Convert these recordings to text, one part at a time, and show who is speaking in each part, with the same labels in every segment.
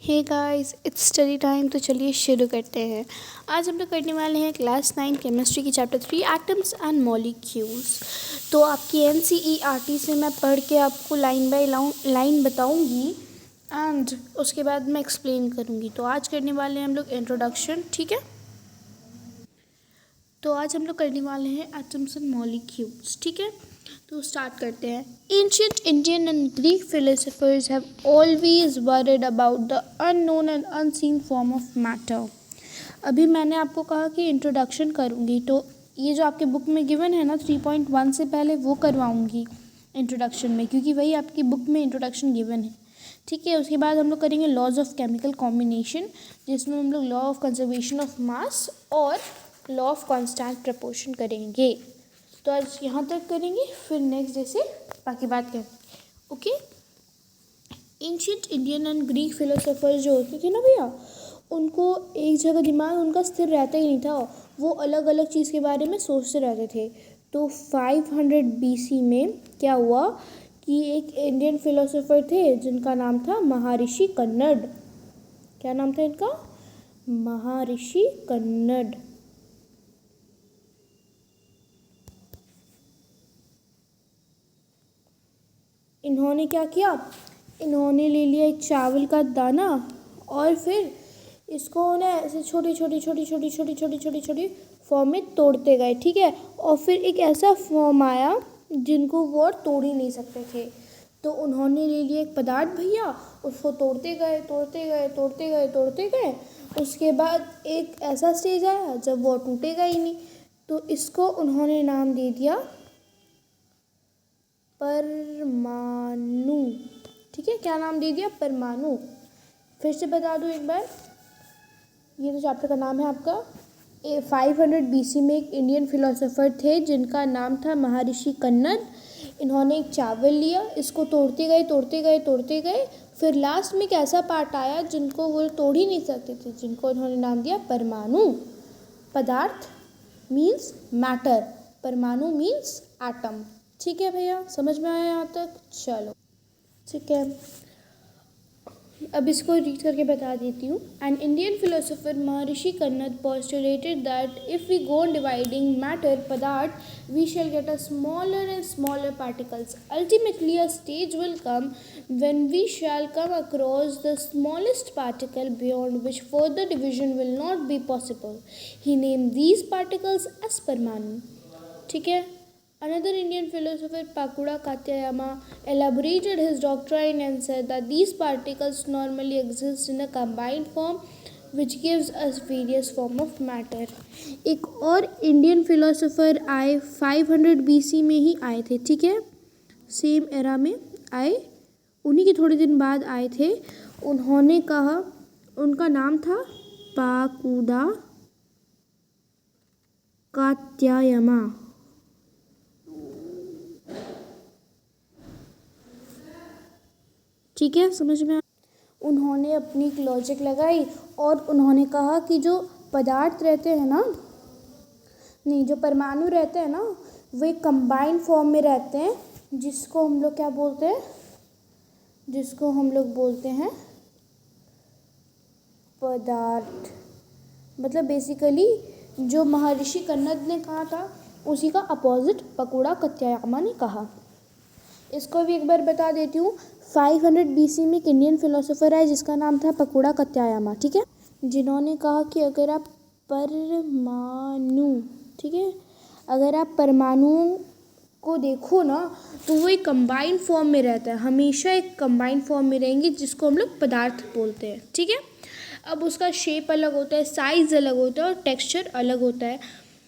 Speaker 1: Hey guys, it's study time. तो चलिए शुरू करते हैं। आज हम लोग करने वाले हैं क्लास 9 केमिस्ट्री की चैप्टर 3 एटम्स एंड मॉलिक्यूल्स। तो आपकी एनसीईआरटी से मैं पढ़ के आपको लाइन बाय लाइन बताऊंगी एंड उसके बाद मैं एक्सप्लेन करूंगी। तो आज करने वाले हैं हम लोग इंट्रोडक्शन, ठीक है। तो आज हम लोग करने वाले हैं एटम्स एंड मॉलिक्यूल्स, ठीक है। तो स्टार्ट करते हैं। Ancient Indian and Greek philosophers have always worried about the unknown and unseen form of matter. अभी मैंने आपको कहा कि इंट्रोडक्शन करूँगी, तो ये जो आपके बुक में गिवन है ना 3.1 से पहले वो करवाऊँगी इंट्रोडक्शन में, क्योंकि वही आपकी बुक में इंट्रोडक्शन गिवन है, ठीक है। उसके बाद हम लोग करेंगे लॉज ऑफ केमिकल कॉम्बिनेशन, जिसमें हम लोग law of conservation of mass और लॉ ऑफ कांस्टेंट प्रपोर्शन करेंगे। तो आज यहाँ तक करेंगे, फिर नेक्स्ट डे से बाकी बात करेंगे, okay. Ancient Indian and Greek philosophers जो होते थे ना भैया, उनको एक जगह दिमाग उनका स्थिर रहता ही नहीं था। वो अलग अलग चीज़ के बारे में सोचते रहते थे। तो 500 BC में क्या हुआ कि एक इंडियन फिलोसोफर थे जिनका नाम था महर्षि कन्नड़। क्या नाम था इनका? महर्षि कन्नड़। इन्होंने क्या किया, इन्होंने ले लिया एक चावल का दाना और फिर इसको उन्हें ऐसे छोटी छोटी छोटी छोटी छोटी छोटी छोटी छोटी फॉर्म में तोड़ते गए, ठीक है। और फिर एक ऐसा फॉर्म आया जिनको वो और तोड़ ही नहीं सकते थे। तो उन्होंने ले लिया एक पदार्थ भैया, उसको तोड़ते गए तोड़ते गए तोड़ते गए तोड़ते गए। उसके बाद एक ऐसा स्टेज आया जब वो टूटेगा ही नहीं। तो इसको उन्होंने नाम दे दिया परमाणु, ठीक है। क्या नाम दे दिया? परमाणु। फिर से बता दूं एक बार, ये तो चैप्टर का नाम है आपका। 500 BC में एक इंडियन फिलोसोफर थे जिनका नाम था महर्षि कन्नड़। इन्होंने एक चावल लिया, इसको तोड़ते गए तोड़ते गए तोड़ते गए, फिर लास्ट में एक ऐसा पार्ट आया जिनको वो तोड़ ही नहीं सकते थे, जिनको इन्होंने नाम दिया परमाणु। पदार्थ मीन्स मैटर, परमाणु मीन्स एटम, ठीक है भैया। समझ में आया यहाँ तक? चलो ठीक है, अब इसको रीड करके बता देती हूँ। An Indian philosopher Maharshi Kannada postulated that if we go on dividing matter पदार्थ we shall get a smaller and smaller particles. Ultimately a stage will come when we shall come across the smallest particle beyond which further division will not be possible. He named these particles as परमाणु, ठीक है। Another Indian philosopher, Pakura Katyayama, elaborated his doctrine and said that these particles normally exist in a combined form which gives us various form of matter. एक और Indian philosopher आए 500 BC में ही आए थे, ठीक है। सेम एरा में आए, उन्हीं के थोड़े दिन बाद आए थे। उन्होंने कहा, उनका नाम था पाकुड़ा कात्यायमा, ठीक है। समझ में? उन्होंने अपनी एक लॉजिक लगाई और उन्होंने कहा कि जो पदार्थ रहते हैं ना, नहीं, जो परमाणु रहते हैं ना, वो एक कंबाइंड फॉर्म में रहते हैं, जिसको हम लोग क्या बोलते हैं? जिसको हम लोग बोलते हैं पदार्थ। मतलब बेसिकली जो महर्षि कन्नड़ ने कहा था उसी का अपोजिट पकुड़ा कात्यायमा ने कहा। इसको भी एक बार बता देती हूँ। 500 BC में एक इंडियन फिलोसोफर आए जिसका नाम था पाकुड़ा कात्यायमा, ठीक है, जिन्होंने कहा कि अगर आप परमाणु, ठीक है, अगर आप परमाणुओं को देखो ना तो वो एक कंबाइंड फॉर्म में रहता है, हमेशा एक कंबाइंड फॉर्म में रहेंगे, जिसको हम लोग पदार्थ बोलते हैं, ठीक है। अब उसका शेप अलग होता है, साइज़ अलग होता है और टेक्सचर अलग होता है।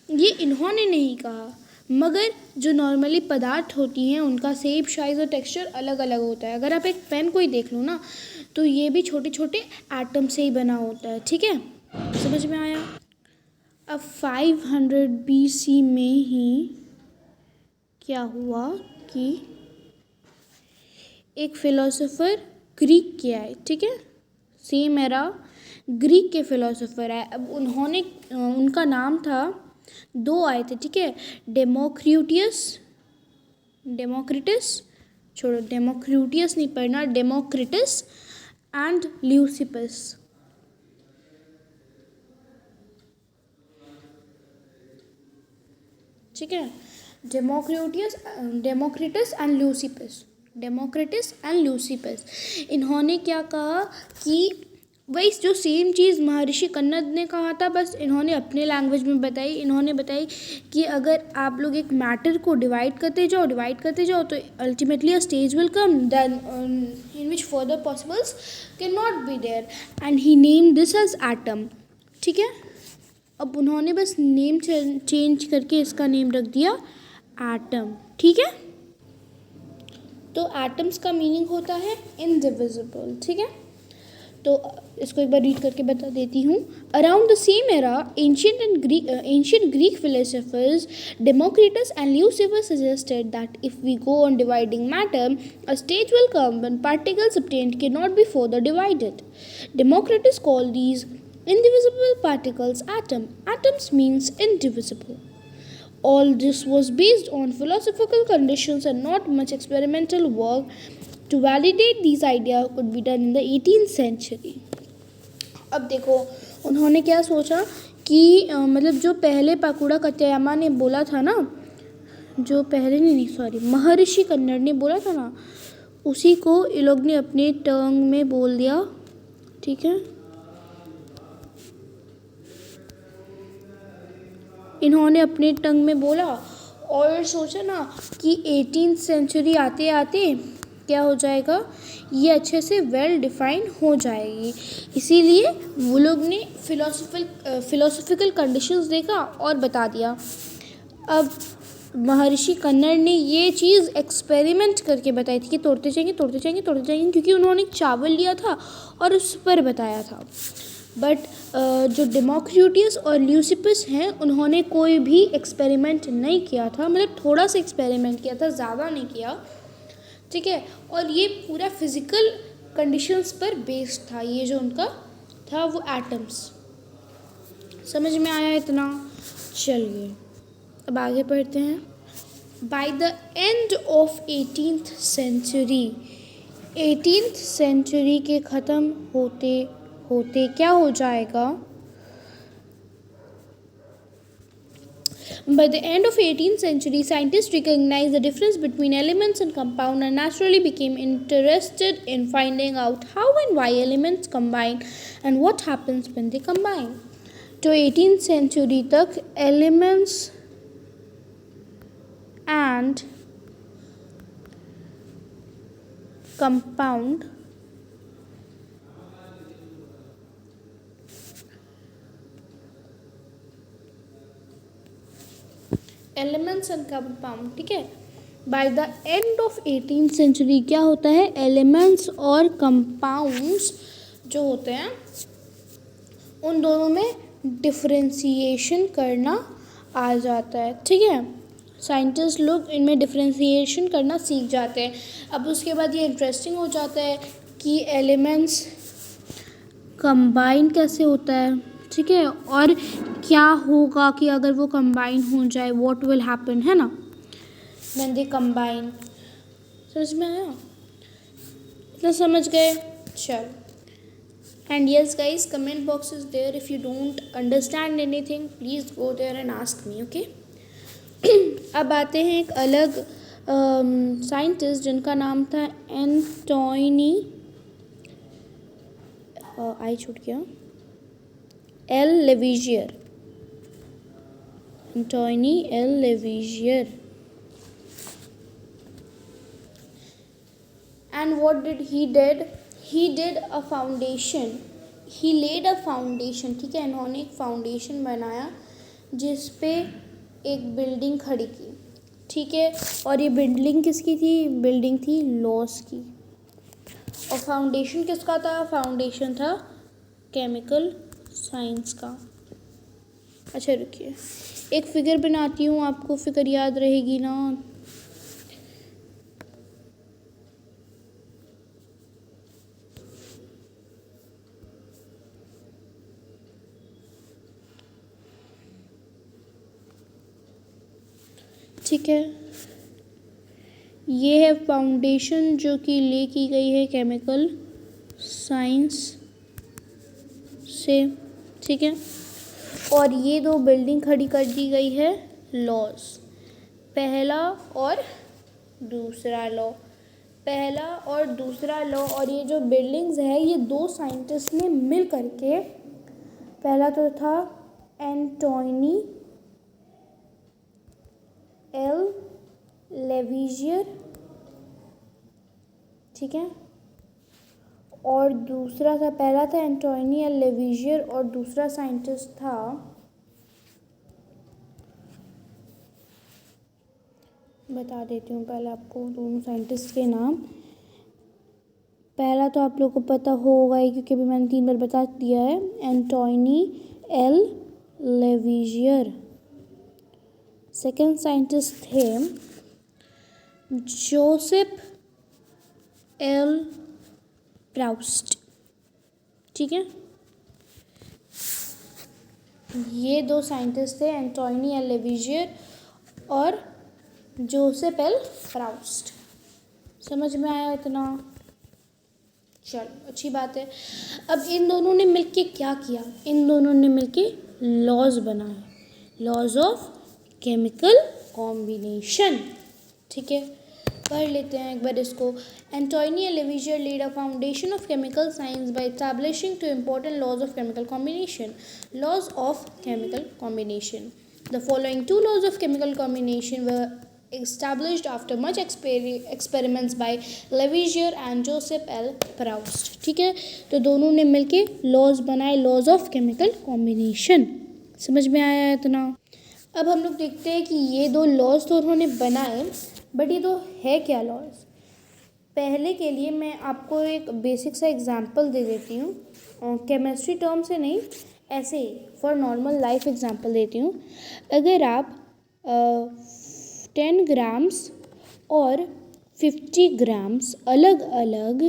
Speaker 1: ये इन्होंने नहीं कहा, मगर जो नॉर्मली पदार्थ होती हैं उनका शेप, साइज़ और टेक्सचर अलग अलग होता है। अगर आप एक पेन को ही देख लो ना तो ये भी छोटे छोटे एटम से ही बना होता है, ठीक है। समझ में आया? अब 500 BC में ही क्या हुआ कि एक फिलोसोफर ग्रीक के आए, ठीक है। सेम एरा ग्रीक के फिलोसोफर आए। अब उन्होंने उनका नाम था, दो आए थे, ठीक है, डेमोक्रिटस, छोड़ो डेमोक्रिटस नहीं पढ़ना, डेमोक्रिटस and Leucippus. ठीक है, Democritus and Leucippus, Democritus and Leucippus. इन्होंने क्या कहा कि वही जो सेम चीज़ महर्षि कन्नद ने कहा था, बस इन्होंने अपने लैंग्वेज में बताई। इन्होंने बताई कि अगर आप लोग एक मैटर को डिवाइड करते जाओ तो ultimately a stage will come then in which further possibles can not be there, and he name this as atom. ठीक है, अब उन्होंने बस नेम चेंज करके इसका नेम रख दिया एटम। ठीक है, तो एटम्स का मीनिंग होता है इनडिविजिबल। ठीक है, तो इसको एक बार रीड करके बता देती हूँ। Around the same era ancient Greek philosophers Democritus and Leucippus suggested that if we go on dividing matter, a stage will come when particles obtained cannot be further divided. Democritus called these indivisible particles atom. Atoms means indivisible. All this was based on philosophical conditions and not much experimental work to validate these ideas could be done in the 18th century. अब देखो उन्होंने क्या सोचा कि मतलब जो पहले पाकुड़ा कत्यायामा ने बोला था ना, जो पहले नहीं सॉरी महर्षि कन्नड़ ने बोला था ना, उसी को ये लोग ने अपने टर्म में बोल दिया। ठीक है, इन्होंने अपने टंग में बोला और सोचा ना कि 18th सेंचुरी आते आते क्या हो जाएगा, ये अच्छे से वेल डिफाइन हो जाएगी। इसीलिए वो लोग ने फिलोसफिकल कंडीशंस देखा और बता दिया। अब महर्षि कन्नड़ ने ये चीज़ एक्सपेरिमेंट करके बताई थी कि तोड़ते जाएंगे, क्योंकि उन्होंने चावल लिया था और उस पर बताया था। बट जो डेमोक्रिटस और ल्यूसिपस हैं उन्होंने कोई भी एक्सपेरिमेंट नहीं किया था, मतलब थोड़ा सा एक्सपेरिमेंट किया था, ज़्यादा नहीं किया। ठीक है, और ये पूरा फिज़िकल कंडीशंस पर बेस्ड था, ये जो उनका था वो एटम्स। समझ में आया इतना? चलिए अब आगे पढ़ते हैं। By the end of 18th century, 18th century के ख़त्म होते होते क्या हो जाएगा? By the end of 18th century, scientists recognized the difference between elements and compounds and naturally became interested in finding out how and why elements combine and what happens when they combine. तो 18th century तक elements and compound elements and compound. ठीक है, by the end of 18th century क्या होता है, elements और compounds जो होते हैं उन दोनों में डिफरेंशिएशन करना आ जाता है। ठीक है, साइंटिस्ट लोग इनमें डिफरेंशिएशन करना सीख जाते हैं। अब उसके बाद ये इंटरेस्टिंग हो जाता है कि एलिमेंट्स कंबाइन कैसे होता है। ठीक है, और क्या होगा कि अगर वो कंबाइन हो जाए, व्हाट विल हैपन, है ना, व्हेन दे कंबाइन। समझ में आया? इतना समझ गए? चल, and yes guys, comment box is there. If you don't understand anything please go there and ask me, okay. अब आते हैं एक अलग साइंटिस्ट जिनका नाम था एंटोनी, आई छूट गया, L Lavoisier, Antoine L Lavoisier. And what did he did? He did a foundation. He laid a foundation. ठीक है, इन्होंने एक फाउंडेशन बनाया जिस पे एक बिल्डिंग खड़ी की। ठीक है, और ये बिल्डिंग किसकी थी? बिल्डिंग थी लॉस की। और फाउंडेशन किसका था? फाउंडेशन था केमिकल साइंस का। अच्छा रुकिए, एक फिगर बनाती हूँ, आपको फिगर याद रहेगी ना। ठीक है, ये है फाउंडेशन जो कि ले की गई है केमिकल साइंस से, ठीक है। और ये दो बिल्डिंग खड़ी कर दी गई है लॉज, पहला और दूसरा लॉ, पहला और दूसरा लॉ। और ये जो बिल्डिंग्स है ये दो साइंटिस्ट ने मिल करके, पहला तो था एंटोनी एल लेविजियर, ठीक है, और दूसरा था, पहला था एंटोनी एल लेविजियर और दूसरा साइंटिस्ट था बता देती हूँ पहले आपको दोनों साइंटिस्ट के नाम। पहला तो आप लोगों को पता होगा ही क्योंकि अभी मैंने 3 बार बता दिया है, एंटोनी एल लेविजियर। सेकेंड साइंटिस्ट थे जोसेफ एल प्राउस्ट, ठीक है। ये दो साइंटिस्ट थे एंटोनी एल लेविजियर और जोसेफ एल प्राउस्ट। समझ में आया इतना? चलो अच्छी बात है। अब इन दोनों ने मिलके क्या किया, इन दोनों ने मिलके लॉज बनाए, लॉज ऑफ केमिकल कॉम्बिनेशन, ठीक है। पढ़ लेते हैं एक बार इसको। Antoine L Lavoisier laid a foundation of chemical science by establishing 2 important laws of chemical combination. Laws of chemical combination. The following 2 laws of chemical combination were established after much experiments by Lavoisier and Joseph L. Proust. ठीक है, तो दोनों ने मिलके laws बनाए, laws of chemical combination. समझ में आया है इतना? अब हम लोग देखते हैं कि ये दो लॉज तो उन्होंने बनाए, बट ये तो है क्या लॉज। पहले के लिए मैं आपको एक बेसिक सा एग्जांपल दे देती हूँ, केमिस्ट्री टर्म से नहीं, ऐसे ही फॉर नॉर्मल लाइफ एग्जांपल देती हूँ। अगर आप 10 ग्राम्स और 50 ग्राम्स अलग अलग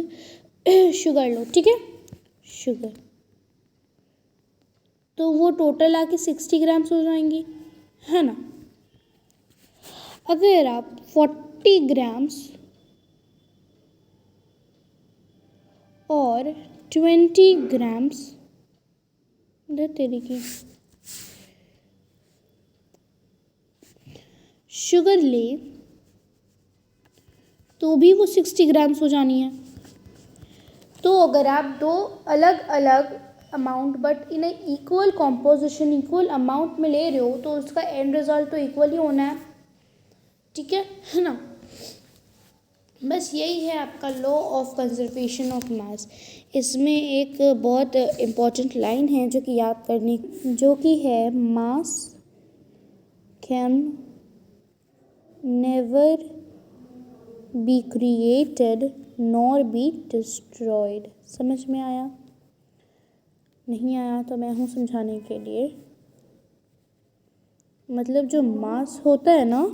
Speaker 1: शुगर लो, ठीक है, शुगर, तो वो टोटल आके 60 ग्राम्स हो जाएंगी, है ना। अगर आप 40 ग्राम्स और 20 ग्राम्स तरीके शुगर ले तो भी वो 60 ग्राम्स हो जानी है। तो अगर आप दो अलग अलग amount but in equal composition, equal amount में ले रहे हो तो उसका एंड रिजल्ट तो इक्वल ही होना है, ठीक है ना। बस यही है आपका law of conservation of mass. इसमें एक बहुत इम्पॉर्टेंट लाइन है जो कि याद करने, जो कि है मास can never be created nor be destroyed. समझ में आया? नहीं आया तो मैं हूँ समझाने के लिए। मतलब जो मास होता है ना,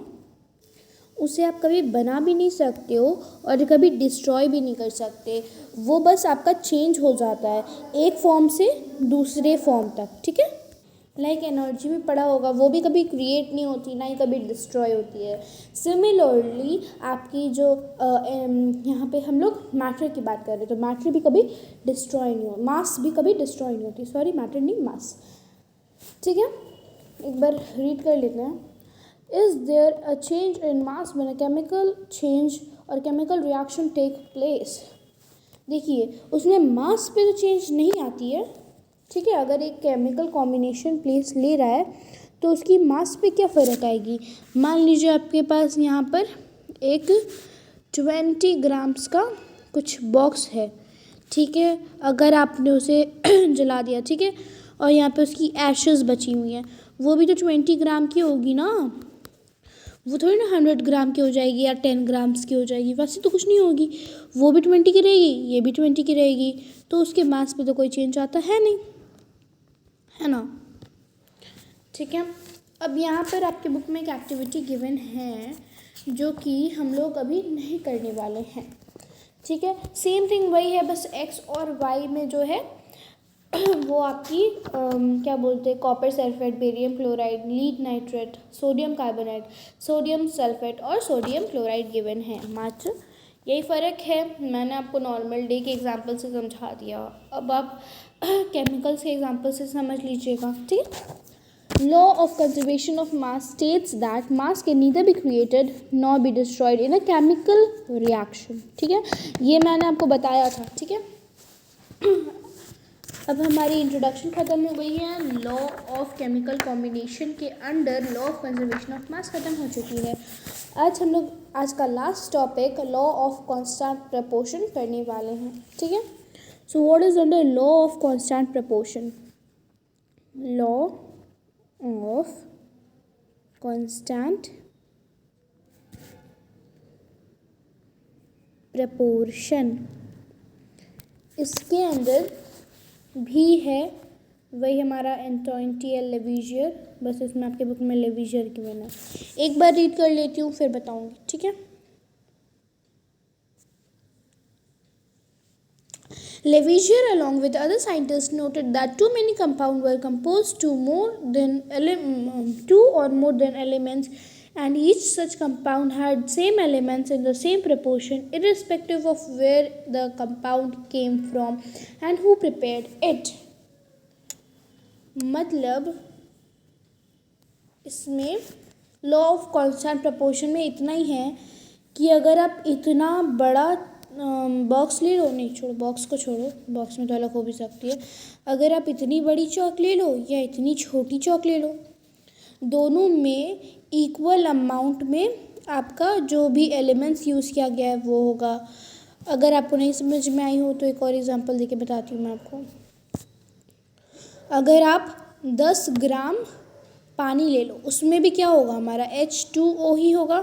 Speaker 1: उसे आप कभी बना भी नहीं सकते हो और कभी डिस्ट्रॉय भी नहीं कर सकते, वो बस आपका चेंज हो जाता है एक फॉर्म से दूसरे फॉर्म तक, ठीक है। लाइक एनर्जी में पढ़ा होगा, वो भी कभी क्रिएट नहीं होती, ना ही कभी डिस्ट्रॉय होती है। सिमिलरली आपकी जो यहाँ पे हम लोग मैटर की बात कर रहे हैं, तो मैटर भी कभी डिस्ट्रॉय नहीं हो, मास भी कभी डिस्ट्रॉय नहीं होती, सॉरी मैटर नहीं, मास, ठीक है। एक बार रीड कर लेते हैं। Is there a change in mass when a chemical change or chemical reaction take place? देखिए उसमें मास पे तो चेंज नहीं आती है, ठीक है। अगर एक केमिकल कॉम्बिनेशन प्लेस ले रहा है तो उसकी मास पे क्या फ़र्क आएगी। मान लीजिए आपके पास यहाँ पर एक 20 ग्राम्स का कुछ बॉक्स है, ठीक है। अगर आपने उसे जला दिया, ठीक है, और यहाँ पे उसकी एशेस बची हुई हैं, वो भी तो 20 ग्राम की होगी ना, वो थोड़ी ना 100 ग्राम की हो जाएगी या 10 ग्राम्स की हो जाएगी, वैसे तो कुछ नहीं होगी, वो भी 20 की रहेगी, ये भी 20 की रहेगी, तो उसके मास पे तो कोई चेंज आता है नहीं, है ना, ठीक है। अब यहाँ पर आपके बुक में एक एक्टिविटी गिवन है जो कि हम लोग अभी नहीं करने वाले हैं, ठीक है। सेम थिंग वही है, बस एक्स और वाई में जो है वो आपकी क्या बोलते हैं, copper sulphate, barium chloride, lead nitrate, sodium carbonate, sodium sulphate और सोडियम क्लोराइड गिवन है। मात्र यही फ़र्क है, मैंने आपको नॉर्मल डे के एग्जांपल से समझा दिया, अब आप केमिकल्स के एग्जांपल से समझ लीजिएगा, ठीक है। Law of conservation of mass states that mass can neither be created nor be destroyed in a chemical reaction, ठीक है, ये मैंने आपको बताया था, ठीक है। अब हमारी इंट्रोडक्शन ख़त्म हो गई है, लॉ ऑफ केमिकल कॉम्बिनेशन के under law of conservation of mass ख़त्म हो चुकी है। आज हम लोग आज का last topic law of constant proportion करने वाले हैं, ठीक है। So what is under law of constant proportion? Law of constant proportion, इसके अंदर भी है वही हमारा एंटोइन टी एल लेविजियर, बस इसमें आपके बुक में लेविजियर की बना। एक बार रीड कर लेती हूँ फिर बताऊँगी, ठीक है। Lavoisier along with other scientists noted that too many compounds were composed two or more than elements, and each such compound had same elements in the same proportion irrespective of where the compound came from and who prepared it. मतलब इसमें law of constant proportion में इतना ही है कि अगर आप इतना बड़ा बॉक्स ले लो, नहीं छोड़ो बॉक्स को छोड़ो, बॉक्स में तो अलग हो भी सकती है, अगर आप इतनी बड़ी चौक ले लो या इतनी छोटी चौक ले लो, दोनों में इक्वल अमाउंट में आपका जो भी एलिमेंट्स यूज़ किया गया है वो होगा। अगर आपको नहीं समझ में आई हो तो एक और एग्जांपल देके बताती हूँ मैं आपको। अगर आप 10 ग्राम पानी ले लो, उसमें भी क्या होगा, हमारा H2O ही होगा।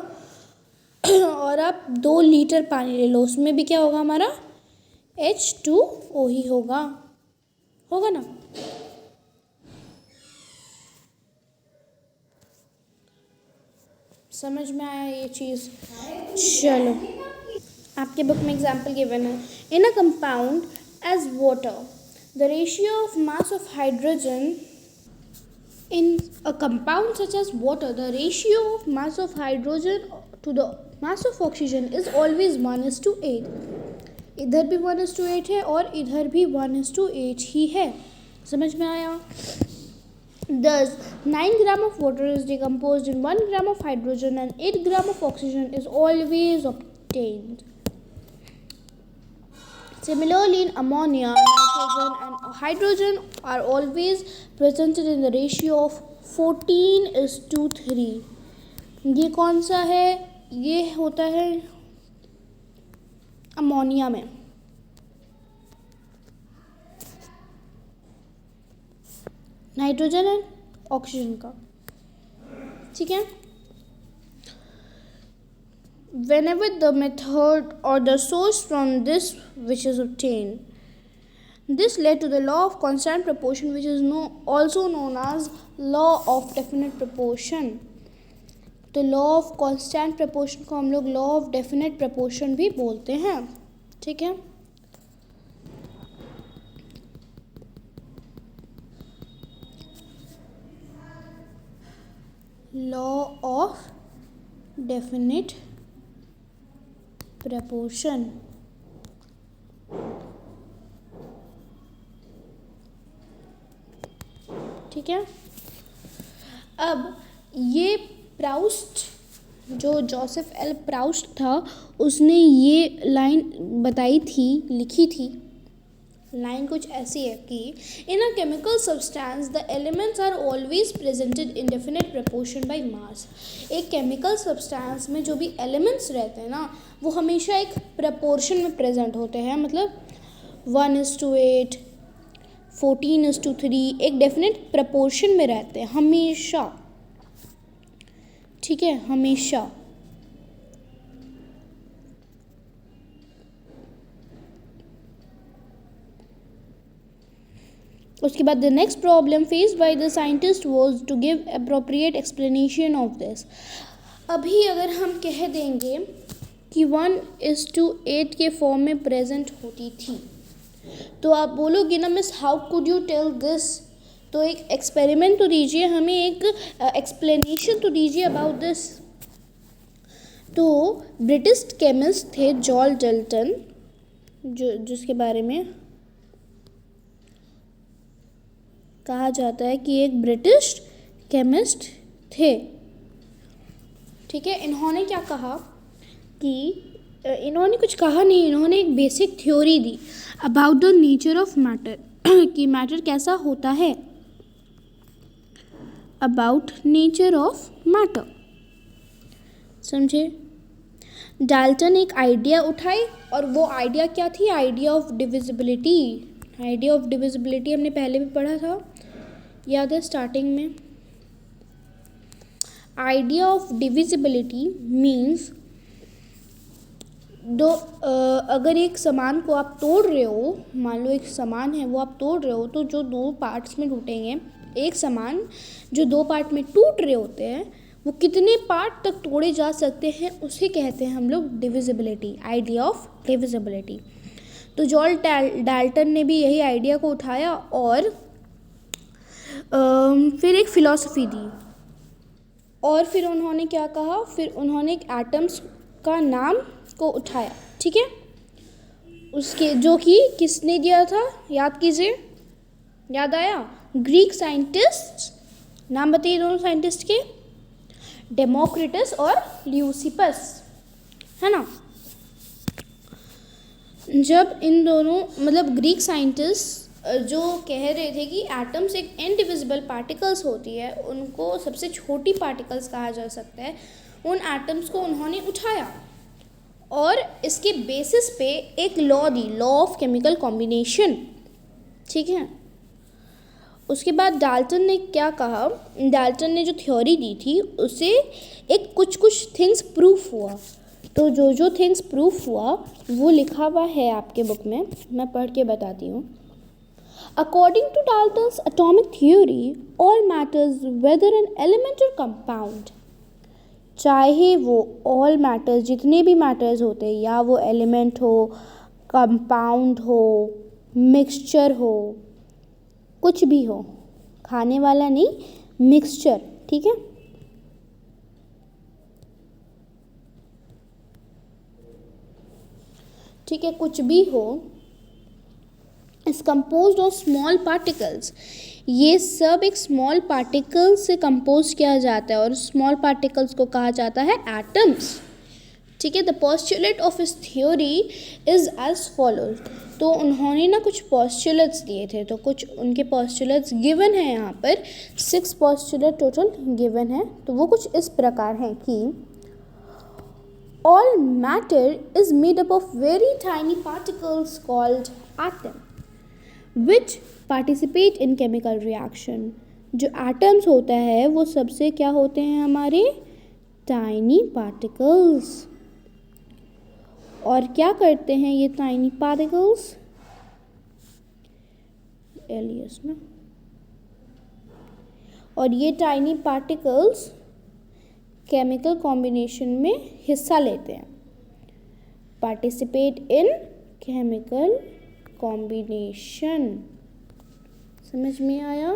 Speaker 1: और आप 2 लीटर पानी ले लो, उसमें भी क्या होगा, हमारा H2O ही होगा ना। समझ में आया ये चीज़? चलो, आपके बुक में एग्जाम्पल गिवन है। In a compound as water the ratio of mass of hydrogen in a compound such as water, the ratio of mass of hydrogen to the mass of oxygen is always 1:8। इधर भी 1:8 है और इधर भी 1:8 ही है। समझ में आया? Thus 9 gram of water is decomposed in 1 gram of hydrogen and 8 gram of oxygen is always obtained. Similarly, in ammonia, nitrogen and hydrogen are always presented in the ratio of 14:3। ये कौन सा है? ये होता है अमोनिया में। Nitrogen and oxygen का, ठीक है। Whenever the method or the source from this which is obtained. This led to the law of constant proportion, which is also known as law of definite proportion. तो law of constant proportion को हम लोग law of definite proportion भी बोलते हैं, ठीक है। Law of definite proportion, ठीक है। अब ये प्राउस्ट, जो जोसेफ एल प्राउस्ट था, उसने ये लाइन बताई थी, लिखी थी। लाइन कुछ ऐसी है कि in a chemical substance the elements are always presented in definite proportion by mass. एक केमिकल सब्सटेंस में जो भी एलिमेंट्स रहते हैं ना, वो हमेशा एक प्रपोर्शन में प्रेजेंट होते हैं, मतलब 1:8, 14:3, एक डेफिनेट प्रपोर्शन में रहते हैं हमेशा, ठीक है, हमेशा। उसके बाद the next problem faced by the scientist was to give appropriate explanation of this. अभी अगर हम कह देंगे कि 1:8 के फॉर्म में प्रेजेंट होती थी, तो आप बोलोगे ना miss how could you tell this, तो एक एक्सपेरिमेंट तो दीजिए, हमें एक एक्सप्लेनेशन तो दीजिए अबाउट दिस। तो ब्रिटिश केमिस्ट थे जॉर्ज डाल्टन, जिसके बारे में कहा जाता है कि एक ब्रिटिश केमिस्ट थे। ठीक है, इन्होंने क्या कहा कि इन्होंने कुछ कहा नहीं, इन्होंने एक basic theory the about the nature of matter कि मैटर कैसा होता है, अबाउट नेचर ऑफ मैटर। समझे? डाल्टन एक आइडिया उठाई और वो आइडिया क्या थी? Idea of divisibility. Idea of divisibility हमने पहले भी पढ़ा था, याद है स्टार्टिंग में। आइडिया ऑफ डिविजिबिलिटी मीन्स अगर एक सामान को आप तोड़ रहे हो, मान लो एक सामान है वो आप तोड़ रहे हो, तो जो दो पार्ट्स में टूटेंगे, एक सामान जो दो पार्ट में टूट रहे होते हैं वो कितने पार्ट तक तोड़े जा सकते हैं, उसे कहते हैं हम लोग डिविजिबिलिटी, आइडिया ऑफ डिविजिबिलिटी। तो जॉर्ज डाल्टन ने भी यही आइडिया को उठाया और फिर एक फ़िलॉसफी दी, और फिर उन्होंने क्या कहा, फिर उन्होंने एक एटम्स का नाम को उठाया। ठीक है, उसके जो कि किसने दिया था, याद कीजिए, याद आया? ग्रीक साइंटिस्ट, नाम बताइए दोनों साइंटिस्ट के, डेमोक्रिटस और ल्यूसिपस, है ना। जब इन दोनों मतलब ग्रीक साइंटिस्ट जो कह रहे थे कि एटम्स एक इनडिविजिबल पार्टिकल्स होती है, उनको सबसे छोटी पार्टिकल्स कहा जा सकता है, उन एटम्स को उन्होंने उठाया और इसके बेसिस पे एक law the, law of chemical combination. ठीक है, उसके बाद डाल्टन ने क्या कहा, डाल्टन ने जो थ्योरी दी थी उसे एक कुछ थिंग्स प्रूफ हुआ। तो जो थिंग्स प्रूफ हुआ वो लिखा हुआ है आपके बुक में, मैं पढ़ के बताती हूँ। According to Dalton's atomic theory, all matters, whether an element or compound, चाहे वो all matters, जितने भी matters होते हैं, या वो element हो, compound हो, mixture हो, कुछ भी हो, खाने वाला नहीं, mixture, ठीक है। ठीक है, कुछ भी हो, is composed of small particles, ये सब एक स्मॉल पार्टिकल्स से कंपोज किया जाता है और स्मॉल पार्टिकल्स को कहा जाता है एटम्स। ठीक है, the postulate of his theory is as follows. तो उन्होंने ना कुछ पोस्टुलेट्स दिए थे, तो कुछ उनके पोस्टुलेट्स गिवन है यहाँ पर, 6 पोस्टुलेट टोटल गिवन है। तो वो कुछ इस प्रकार हैं कि all matter is made up of very tiny particles called atom which participate in chemical reaction। जो atoms होता है वो सबसे क्या होते हैं, हमारे tiny particles। और क्या करते हैं ये tiny particles, एलियस ना, और ये tiny particles केमिकल कॉम्बिनेशन में हिस्सा लेते हैं, पार्टिसिपेट इन केमिकल कॉम्बिनेशन। समझ में आया?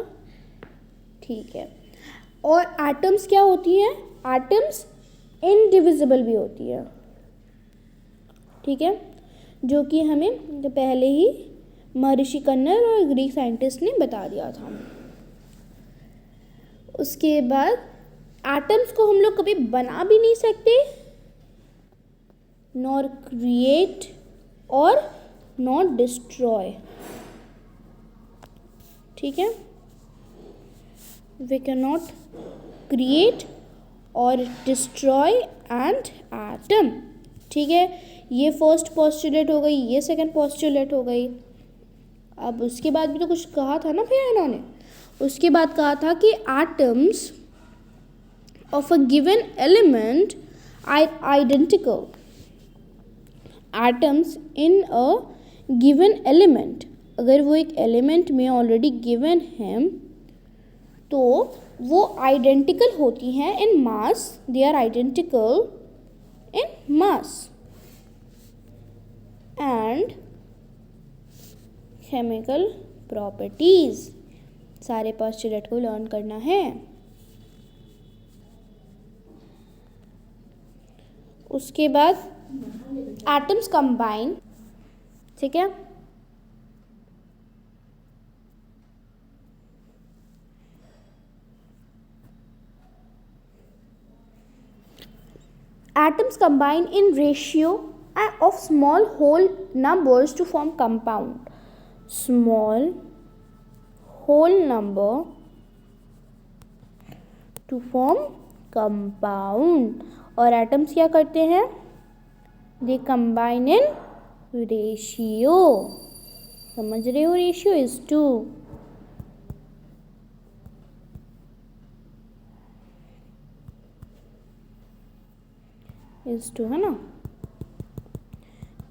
Speaker 1: ठीक है, और एटम्स क्या होती हैं, एटम्स इनडिविजिबल भी होती है। ठीक है, जो कि हमें पहले ही महर्षि कन्नर और ग्रीक साइंटिस्ट ने बता दिया था। उसके बाद एटम्स को हम लोग कभी बना भी नहीं सकते, नॉर क्रिएट और नॉट डिस्ट्रॉय। ठीक है, वी कैन नॉट क्रिएट और डिस्ट्रॉय एंड एटम। ठीक है, ये फर्स्ट पोस्टुलेट हो गई, ये सेकंड पोस्टुलेट हो गई। अब उसके बाद भी तो कुछ कहा था ना फिर इन्होंने, उसके बाद कहा था कि atoms of a given element are identical. Atoms in a given element, अगर वो एक एलिमेंट में ऑलरेडी गिवन है तो वो आइडेंटिकल होती हैं in mass, they are identical in mass and chemical properties. सारे पोस्टुलेट को लर्न करना है। उसके बाद एटम्स कंबाइन, ठीक है, atoms combine in ratio of small whole numbers to form compound. Small whole number to form compound. और atoms क्या करते हैं? They combine in ratio. समझ रहे हो? ratio is 2. is 2 है ना,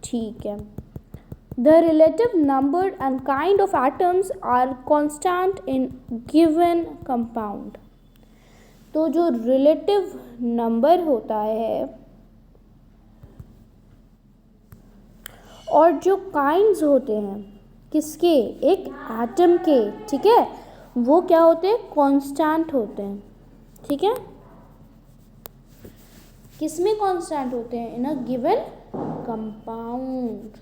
Speaker 1: ठीक है. The relative number and kind of atoms are constant in given compound. तो जो relative number होता है और जो kinds होते हैं किसके, एक एटम के, ठीक है, वो क्या होते हैं, कांस्टेंट होते हैं, ठीक है. किसमें कांस्टेंट होते हैं, इन अ गिवन कंपाउंड.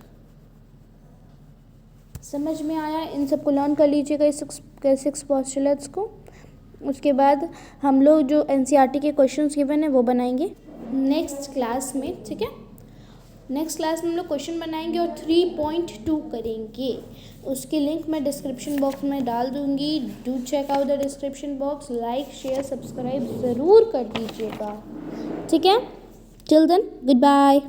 Speaker 1: समझ में आया? इन सबको लर्न कर लीजिएगा इस 6 पोस्टुलेट्स को. उसके बाद हम लोग जो एनसीईआरटी के क्वेश्चंस गिवन है वो बनाएंगे नेक्स्ट क्लास में, ठीक है. नेक्स्ट क्लास में हम लोग क्वेश्चन बनाएंगे और 3.2 करेंगे. उसकी लिंक मैं डिस्क्रिप्शन बॉक्स में डाल दूंगी. Do check out the description box. Like share subscribe ज़रूर कर दीजिएगा, ठीक है. Till then good bye.